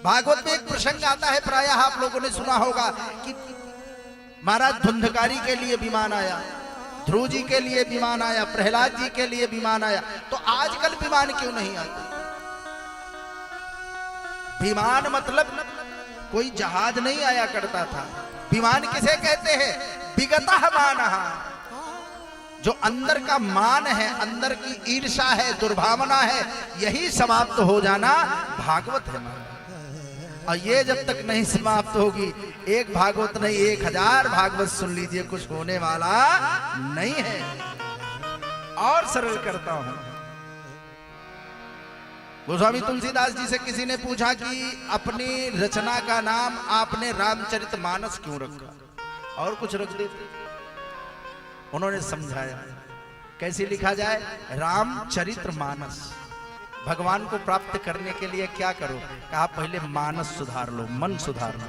भागवत में एक प्रसंग आता है, प्रायः आप लोगों ने सुना होगा कि महाराज धुंधकारी के लिए विमान आया, ध्रुव जी के लिए विमान आया, प्रहलाद जी के लिए विमान आया। तो आजकल विमान क्यों नहीं आते? विमान मतलब कोई जहाज नहीं आया करता था। विमान किसे कहते हैं? विगतः मानः, जो अंदर का मान है, अंदर की ईर्षा है, दुर्भावना है, यही समाप्त हो जाना भागवत है। और ये जब तक नहीं समाप्त होगी, एक भागवत नहीं 1000 भागवत सुन लीजिए, कुछ होने वाला नहीं है। और सरल करता हूं, गोस्वामी तुलसीदास जी से किसी ने पूछा कि अपनी रचना का नाम आपने रामचरितमानस क्यों रखा, और कुछ रख देते। उन्होंने समझाया कैसे लिखा जाए, रामचरितमानस। भगवान को प्राप्त करने के लिए क्या करो? कहा पहले मानस सुधार लो, मन सुधार लो,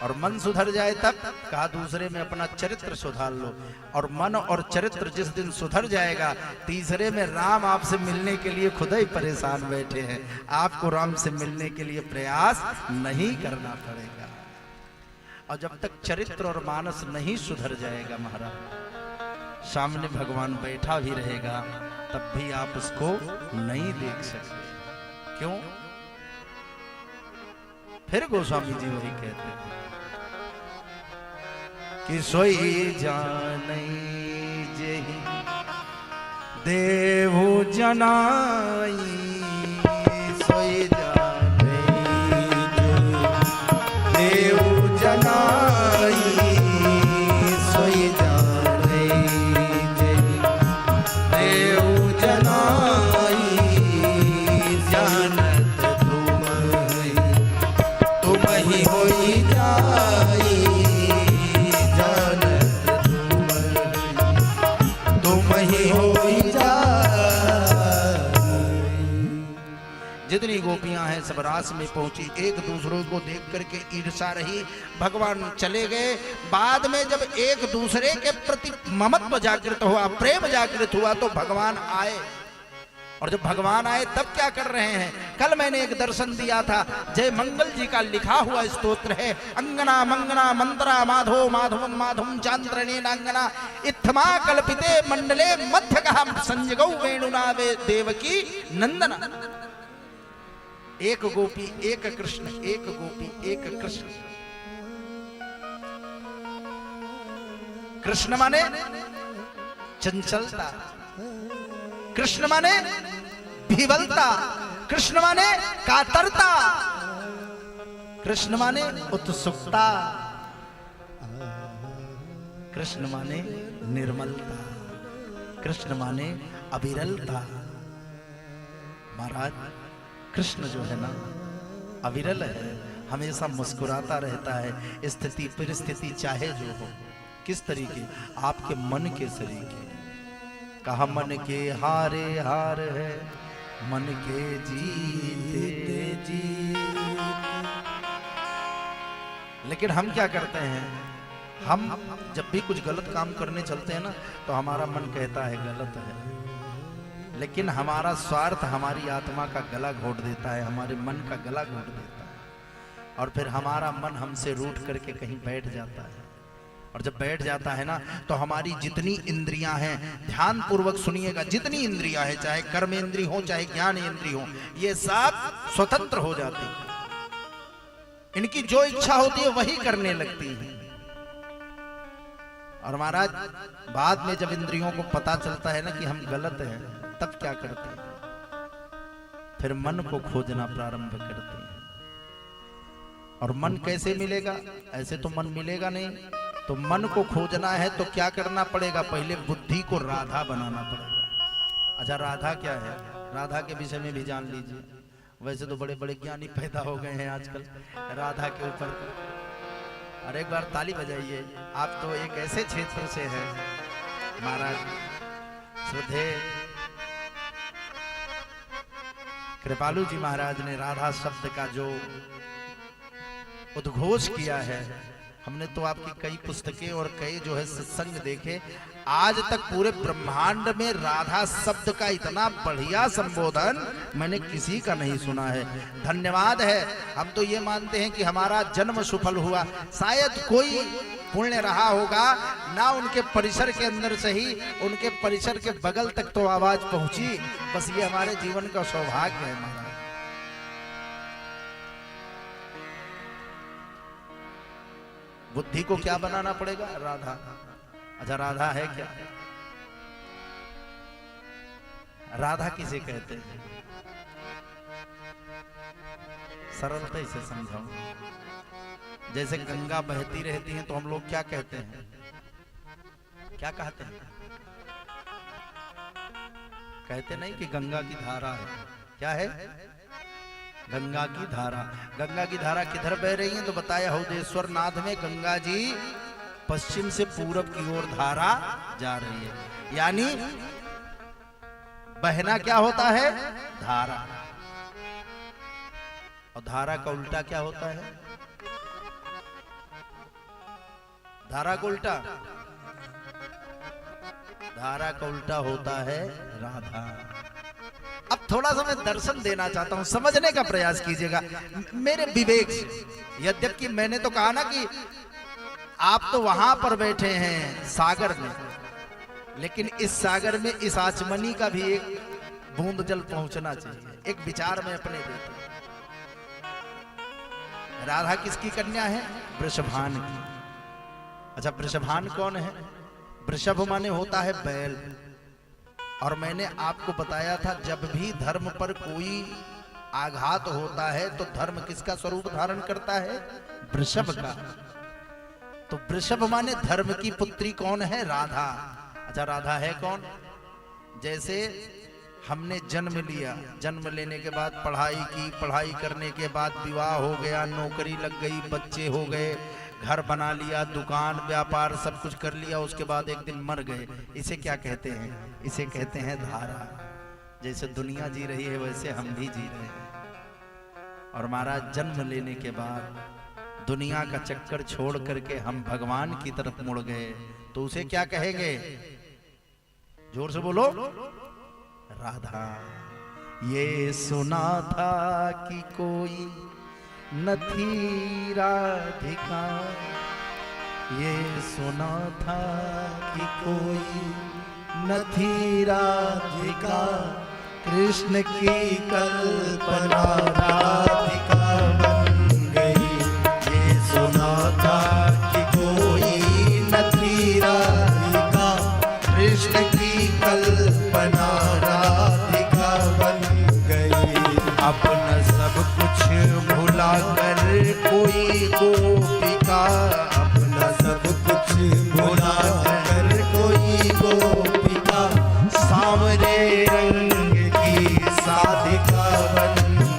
और मन सुधर जाए तब कहा दूसरे में अपना चरित्र सुधार लो। और मन और चरित्र जिस दिन सुधर जाएगा, तीसरे में राम आपसे मिलने के लिए खुद ही परेशान बैठे हैं, आपको राम से मिलने के लिए प्रयास नहीं करना पड़ेगा। और जब तक चरित्र और मानस नहीं सुधर जाएगा महाराज, सामने भगवान बैठा भी रहेगा तब भी आप उसको नहीं देख सकते। क्यों? फिर गोस्वामी जी वही कहते हैं कि सोई जानै जेहि देहु जनाई, सोई जानै जेहि देहु जनाई, सोई जानै जेहि देहु जनाई, जानत तुम ही होई जाई, जितनी गोपियां हैं सब रास में पहुंची, एक दूसरे को देख करके ईर्षा रही, भगवान चले गए। बाद में जब एक दूसरे के प्रति ममत्व जागृत हुआ, प्रेम जागृत हुआ, तो भगवान आए। और जब भगवान आए तब क्या कर रहे हैं? कल मैंने एक दर्शन दिया था, जय मंगल जी का लिखा हुआ स्तोत्र है, अंगना मंगना मंत्रा माधो माधवम माधवम चांद्रने नांगना इत्थमा कल्पिते मंडले मध्यगः संजगौ वेणुना वे देवकी नंदना। एक गोपी एक कृष्ण, एक गोपी एक कृष्ण। कृष्ण माने चंचलता, कृष्ण माने विवलता, कृष्ण माने कातरता, कृष्ण माने उत्सुकता, कृष्ण माने निर्मलता, कृष्ण माने अविरलता। महाराज कृष्ण जो है ना, अविरल है, हमेशा मुस्कुराता रहता है, स्थिति परिस्थिति चाहे जो हो। किस तरीके? आपके मन के तरीके। कहा मन के हारे हार है, मन के जीते जीत। लेकिन हम क्या करते हैं? हम जब भी कुछ गलत काम करने चलते हैं ना, तो हमारा मन कहता है गलत है, लेकिन हमारा स्वार्थ हमारी आत्मा का गला घोट देता है, हमारे मन का गला घोट देता है, और फिर हमारा मन हमसे रूठ करके कहीं बैठ जाता है। और जब बैठ जाता है ना, तो हमारी जितनी इंद्रियां हैं, ध्यान पूर्वक सुनिएगा, जितनी इंद्रियां हैं, चाहे कर्म इंद्री हो चाहे ज्ञान इंद्री हो, ये सब स्वतंत्र हो जाती हैं। इनकी जो इच्छा होती है वही करने लगती है। और महाराज बाद में जब इंद्रियों को पता चलता है ना कि हम गलत हैं, तब क्या करते हैं? फिर मन को खोजना प्रारंभ करते हैं। और मन कैसे मिलेगा? ऐसे तो मन मिलेगा नहीं। तो मन को खोजना है तो क्या करना पड़ेगा? पहले बुद्धि को राधा बनाना पड़ेगा। अच्छा, राधा क्या है? राधा के विषय में भी जान लीजिए। वैसे तो बड़े बड़े ज्ञानी पैदा हो गए हैं आजकल राधा के ऊपर। और एक बार ताली बजाइए, आप तो एक ऐसे क्षेत्र से हैं महाराज, श्रद्धेय कृपालु जी महाराज ने राधा शब्द का जो उद्घोष किया है, हमने तो आपकी कई पुस्तकें और कई जो है सत्संग देखे, आज तक पूरे ब्रह्मांड में राधा शब्द का इतना बढ़िया संबोधन मैंने किसी का नहीं सुना है। धन्यवाद है। हम तो ये मानते हैं कि हमारा जन्म सफल हुआ। शायद कोई पुण्य रहा होगा ना, उनके परिसर के अंदर से ही उनके परिसर के बगल तक तो आवाज पहुंची। बस ये हमारे जीवन का सौभाग्य है महाराज। बुद्धि को क्या बनाना पड़ेगा? राधा। अच्छा, राधा है क्या? राधा किसे कहते हैं? सरलता इसे समझाऊं। जैसे गंगा बहती रहती है तो हम लोग क्या कहते हैं? क्या कहते हैं? कहते नहीं कि गंगा की धारा है। क्या है? गंगा की धारा। गंगा की धारा किधर बह रही है? तो बताया हौदेश्वर नाथ में गंगा जी पश्चिम से पूरब की ओर धारा जा रही है। यानी बहना क्या होता है? धारा। और धारा का उल्टा क्या होता है? धारा का उल्टा, धारा का उल्टा होता है राधा। अब थोड़ा सा मैं दर्शन देना चाहता हूं, समझने का प्रयास कीजिएगा मेरे विवेक से। यद्यपि मैंने तो कहा ना कि आप तो वहां पर बैठे हैं सागर में, लेकिन इस सागर में इस आचमनी का भी एक बूंद जल पहुंचना चाहिए। एक विचार में अपने देते। राधा किसकी कन्या है? वृषभान की। अच्छा, वृषभान कौन है? वृषभ माने होता है बैल। और मैंने आपको बताया था जब भी धर्म पर कोई आघात होता है तो धर्म किसका स्वरूप धारण करता है? वृषभ का। तो वृषभ माने धर्म की पुत्री कौन है? राधा। अच्छा, राधा है कौन? जैसे हमने जन्म लिया, जन्म लेने के बाद पढ़ाई की, पढ़ाई करने के बाद विवाह हो गया, नौकरी लग गई, बच्चे हो गए, घर बना लिया, दुकान व्यापार सब कुछ कर लिया, उसके बाद एक दिन मर गए। इसे क्या कहते हैं? इसे कहते हैं धारा। जैसे दुनिया जी रही है वैसे हम भी जी रहे हैं। और महाराज जन्म लेने के बाद दुनिया का चक्कर छोड़ करके हम भगवान की तरफ मुड़ गए तो उसे क्या कहेंगे? जोर से बोलो। राधा। ये सुना था कि कोई न थी राधिका, ये सुना था कि कोई न थी राधिका, कृष्ण की कल्पना राधिका बन गई। ये सुना था कि कोई न थी राधिका, कृष्ण की कल्पना राधिका बन गई। अपना सब कुछ भुला कर कोई गोपिका, अपना सब कुछ भुला कर कोई गोपिका, सांवरे रंग की साधिका बन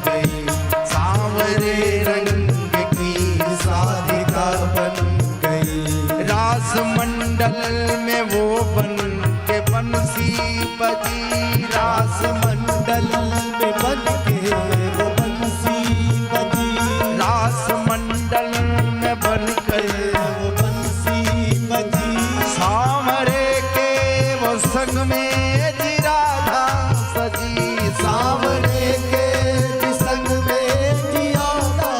गई। सांवरे रंग की साधिका बन गई। रास मंडल में वो बन के बंसी बजी, रास मंडल में बन के वो बंसी बजी, रास मंडल में बन के वो बंसी बजी। सांवरे के वो संग में जी राधा सजी, सांवरे के संग में जी राधा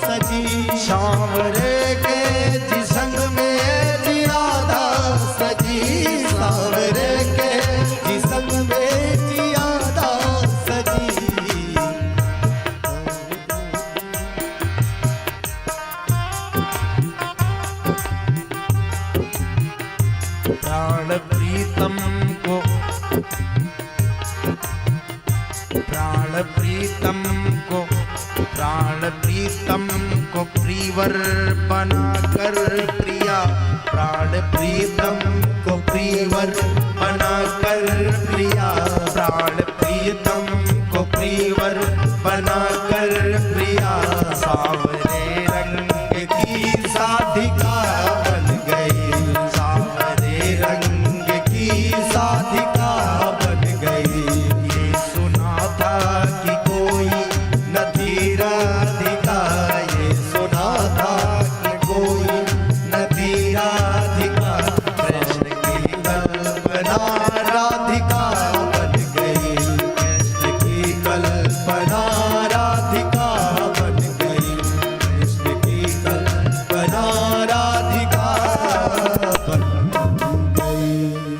सजी, सांवरे के जी संग में जी राधा सजी, सांवरे के जी संग में जी राधा सजी। प्राण प्रीतम को, प्राण प्रीतम को, प्राण प्रीतम को प्रीवर बनाकर प्रिया, प्राण प्रीतम को प्रीवर बनाकर प्रिया, प्राण प्रीतम को प्रीवर बनाकर प्रिया, सांवरे